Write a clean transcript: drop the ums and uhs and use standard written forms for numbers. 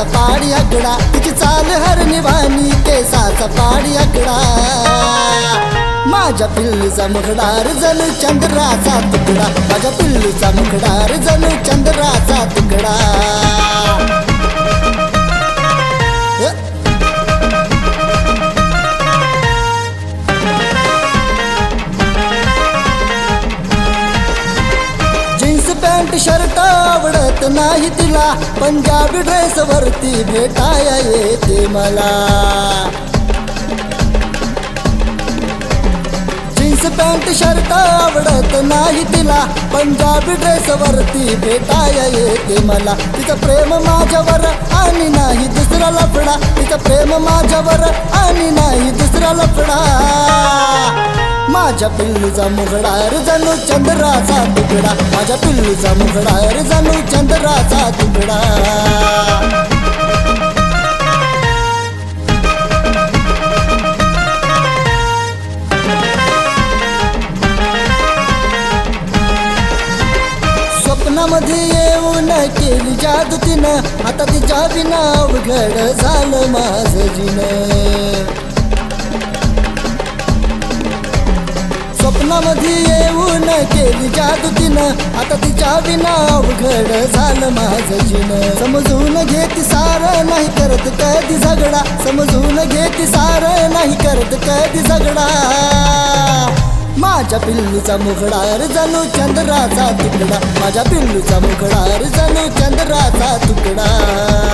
केसाचा पाडी आकडा, तिची चाल हरणीवाणी केसाचा पाडी आकडा. माझ्या पिल्लूचा मुखडार जणू चंद्राचा तुकडा, माझ्या पिल्लूचा मुखडार जणू चंद्राचा तुकडा. जीन्स पॅन्ट शर्ट आवडत नाही तिला, पंजाबी ड्रेस वरती भेटाया येते मला. जीन्स पॅन्ट शर्ट आवडत नाही तिला, पंजाबी ड्रेस वरती भेटाया येते मला. तिचं प्रेम माझ्यावर आणि नाही दुसरा लफडा, तिचं प्रेम माझ्यावर आणि नाही दुसरा लफडा. माझ्या पिल्लूचा मुखडार जणू चंद्राचा तुकडा, माझ्या पिल्लूचा मुखडार जणू चंद्राचा तुकडा. स्वप्नामध्ये येऊन केली जादू तिनं, आता तिच्या बिना अवघड झालं माझं जीनं. स्वप्नामध्ये येऊन केली जादू तिनं, आता तिच्या बिना अवघड झालं माझं जीनं. समजून घेती सारं नाही करत कधी झगडा, समजून घेती सारं नाही करत कधी झगडा. माझ्या पिल्लूचा मुखडार जणू चंद्राचा तुकडा, माझ्या पिल्लूचा मुखडार जणू चंद्राचा तुकडा.